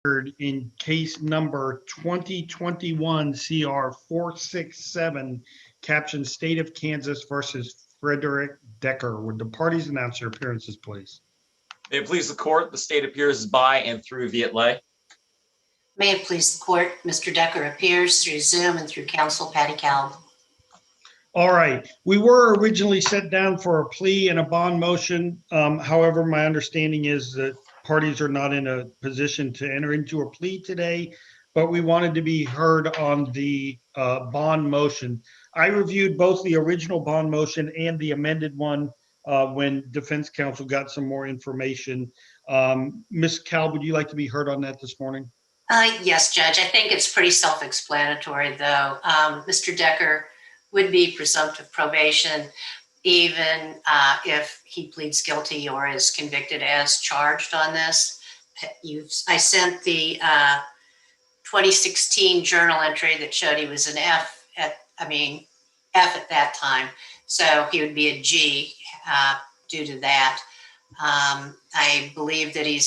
in case number 2021CR467, captioned State of Kansas versus Frederick Decker. Would the parties announce their appearances, please? May it please the court, the state appears by and through Viet Le. May it please the court, Mr. Decker appears through Zoom and through counsel Patty Calb. All right. We were originally set down for a plea and a bond motion. However, my understanding is that parties are not in a position to enter into a plea today, but we wanted to be heard on the bond motion. I reviewed both the original bond motion and the amended one when defense counsel got some more information. Ms. Calb, would you like to be heard on that this morning? Yes, Judge. I think it's pretty self-explanatory, though. Mr. Decker would be presumptive probation even if he pleads guilty or is convicted as charged on this. I sent the 2016 journal entry that showed he was an F at that time. So he would be a G due to that. I believe that he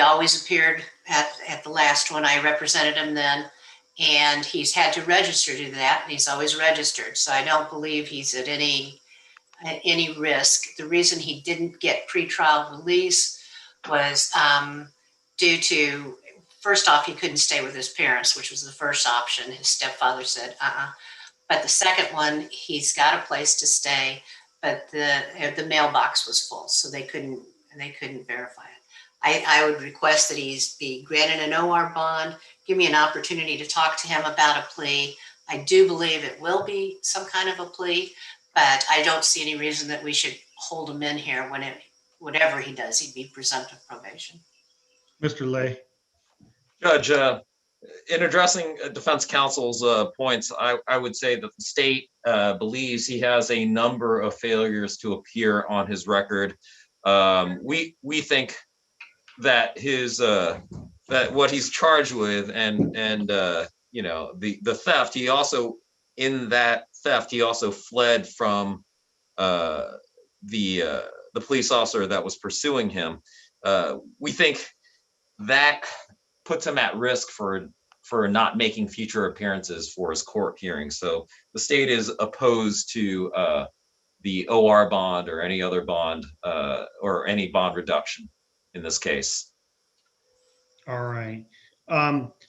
always appeared at the last one. I represented him then, and he's had to register to that, and he's always registered. So I don't believe he's at any risk. The reason he didn't get pretrial release was due to, first off, he couldn't stay with his parents, which was the first option. His stepfather said, But the second one, he's got a place to stay, but the mailbox was full, so they couldn't verify it. I would request that he's be granted an OR bond, give me an opportunity to talk to him about a plea. I do believe it will be some kind of a plea, but I don't see any reason that we should hold him in here when whatever he does, he'd be presumptive probation. Mr. Lay. Judge, in addressing defense counsel's points, I would say that the state believes he has a number of failures to appear on his record. We think that that what he's charged with and the theft, he also fled from the police officer that was pursuing him. We think that puts him at risk for not making future appearances for his court hearing. So the state is opposed to the OR bond or any other bond or any bond reduction in this case. All right.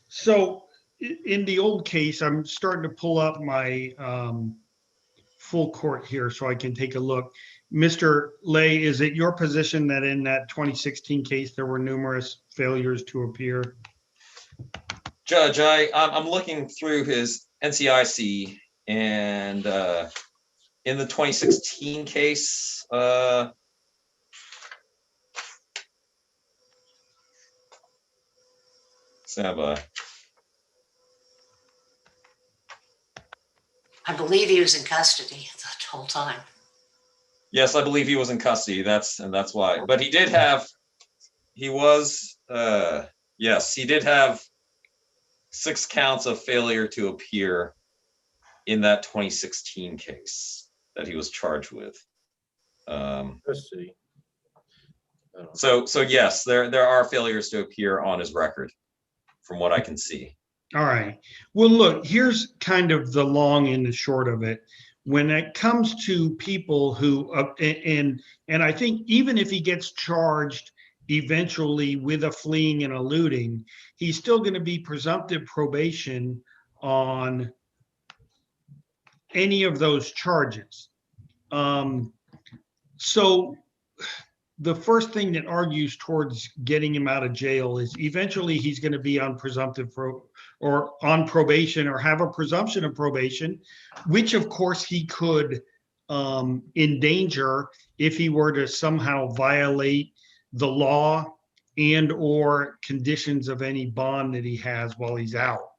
So in the old case, I'm starting to pull up my full court here so I can take a look. Mr. Lay, is it your position that in that 2016 case, there were numerous failures to appear? Judge, I'm looking through his NCIC, and in the 2016 case, I believe he was in custody the whole time. Yes, I believe he was in custody. That's why. But he did have 6 counts of failure to appear in that 2016 case that he was charged with. Custody. So yes, there are failures to appear on his record, from what I can see. All right. Well, look, here's kind of the long and the short of it. When it comes to people who, and I think even if he gets charged eventually with a fleeing and eluding, he's still going to be presumptive probation on any of those charges. So the first thing that argues towards getting him out of jail is eventually he's going to be on presumptive or on probation or have a presumption of probation, which of course he could endanger if he were to somehow violate the law and or conditions of any bond that he has while he's out.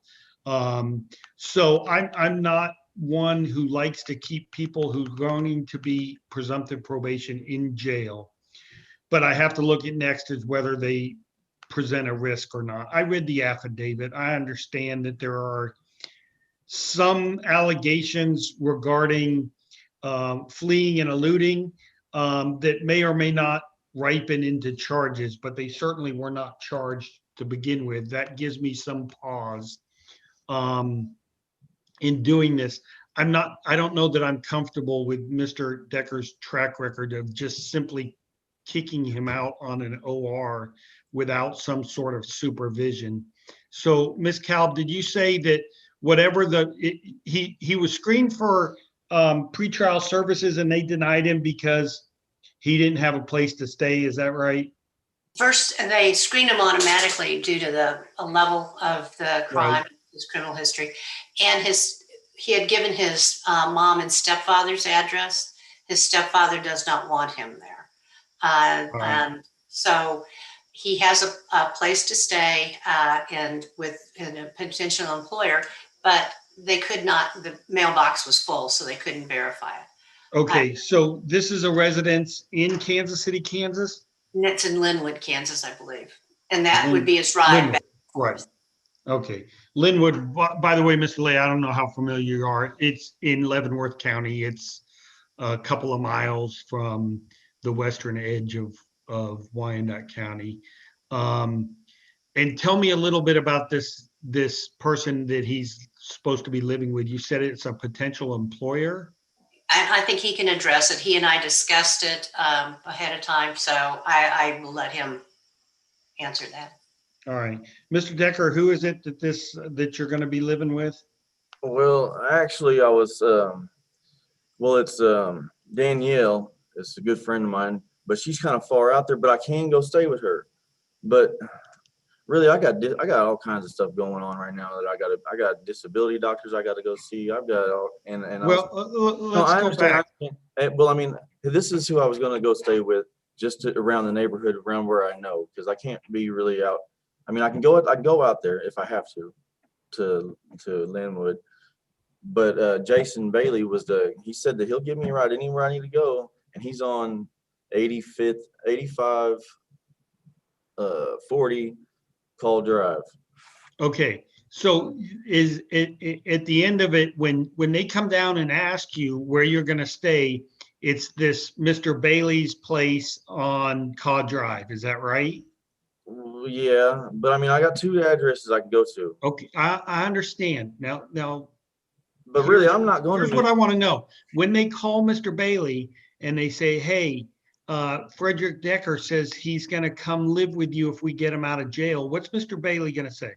So I'm not one who likes to keep people who are going to be presumptive probation in jail. But I have to look at next is whether they present a risk or not. I read the affidavit. I understand that there are some allegations regarding fleeing and eluding that may or may not ripen into charges, but they certainly were not charged to begin with. That gives me some pause in doing this. I don't know that I'm comfortable with Mr. Decker's track record of just simply kicking him out on an OR without some sort of supervision. So, Ms. Kalb, did you say that whatever he was screened for pretrial services and they denied him because he didn't have a place to stay? Is that right? First, they screened him automatically due to the level of the crime, his criminal history, and he had given his mom and stepfather's address. His stepfather does not want him there. And so he has a place to stay and with a potential employer, but they could not, the mailbox was full, so they couldn't verify it. Okay, so this is a residence in Kansas City, Kansas? And it's in Linwood, Kansas, I believe. And that would be his ride back. Right. Okay. Linwood, by the way, Mr. Lay, I don't know how familiar you are. It's in Leavenworth County. It's a couple of miles from the western edge of Wyandotte County. And tell me a little bit about this person that he's supposed to be living with. You said it's a potential employer? I think he can address it. He and I discussed it ahead of time, so I will let him answer that. All right. Mr. Decker, who is it that you're going to be living with? Well, actually, I was, it's Danielle. It's a good friend of mine, but she's kind of far out there, but I can go stay with her. But really, I got all kinds of stuff going on right now that I got disability doctors I got to go see. I've got all, and Well, let's go back. Well, I mean, this is who I was going to go stay with, just around the neighborhood, around where I know, because I can't be really out. I mean, I can go out there if I have to Linwood. But Jason Bailey he said that he'll give me a ride anywhere I need to go, and he's on 85 40 Call Drive. Okay, so is it at the end of it, when they come down and ask you where you're going to stay, it's this Mr. Bailey's place on Caw Drive, is that right? Yeah, but I mean, I got two addresses I can go to. Okay, I understand. Now, but really, I'm not going to. Here's what I want to know. When they call Mr. Bailey and they say, hey, Frederick Decker says he's going to come live with you if we get him out of jail, what's Mr. Bailey going to say?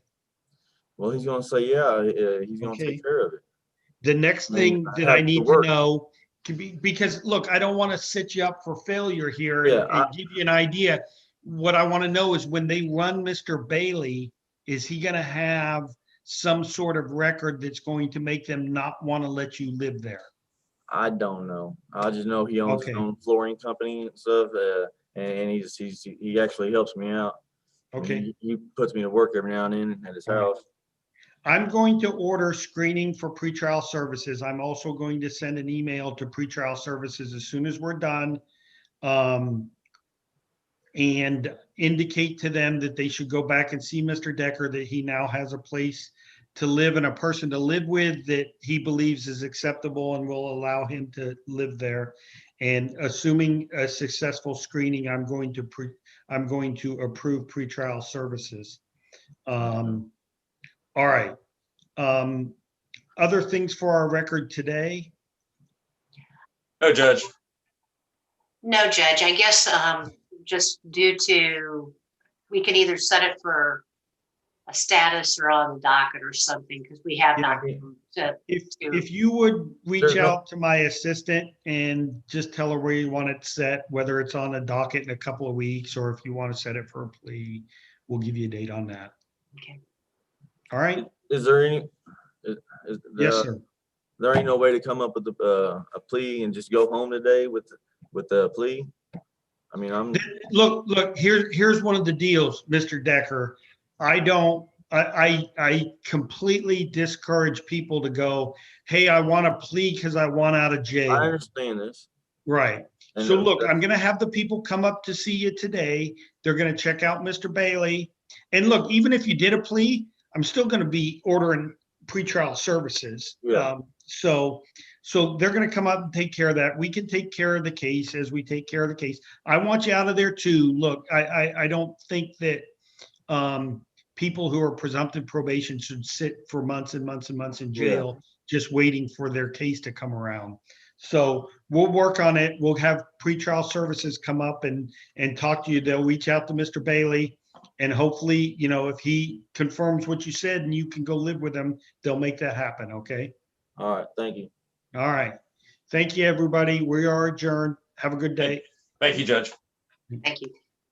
Well, he's going to say, yeah, he's going to take care of it. The next thing that I need to know, because look, I don't want to set you up for failure here and give you an idea. What I want to know is when they run Mr. Bailey, is he going to have some sort of record that's going to make them not want to let you live there? I don't know. I just know he owns his own flooring company and stuff, and he actually helps me out. Okay. He puts me to work every now and then at his house. I'm going to order screening for pretrial services. I'm also going to send an email to pretrial services as soon as we're done, and indicate to them that they should go back and see Mr. Decker, that he now has a place to live and a person to live with that he believes is acceptable and will allow him to live there. And assuming a successful screening, I'm going to approve pretrial services. All right. Other things for our record today? No, Judge. No, Judge. I guess just due to, we can either set it for a status or on the docket or something, because we have not been if you would reach out to my assistant and just tell her where you want it set, whether it's on a docket in a couple of weeks or if you want to set it for a plea, we'll give you a date on that. Okay. All right. Is there any? Yes, sir. There ain't no way to come up with a plea and just go home today with the plea. I mean, look. Here's one of the deals, Mr. Decker. I completely discourage people to go, hey, I want a plea because I want out of jail. I understand this. Right. And so look, I'm going to have the people come up to see you today. They're going to check out Mr. Bailey. And look, even if you did a plea, I'm still going to be ordering pretrial services. Yeah. So So they're gonna come up and take care of that. We can take care of the case as we take care of the case. I want you out of there too. Look, I don't think that people who are presumptive probation should sit for months and months and months in jail just waiting for their case to come around. So we'll work on it. We'll have pretrial services come up and talk to you. They'll reach out to Mr. Bailey, and hopefully, you know, if he confirms what you said and you can go live with him, they'll make that happen. Okay. All right, thank you. All right. Thank you, everybody. We are adjourned. Have a good day. Thank you, Judge. Thank you.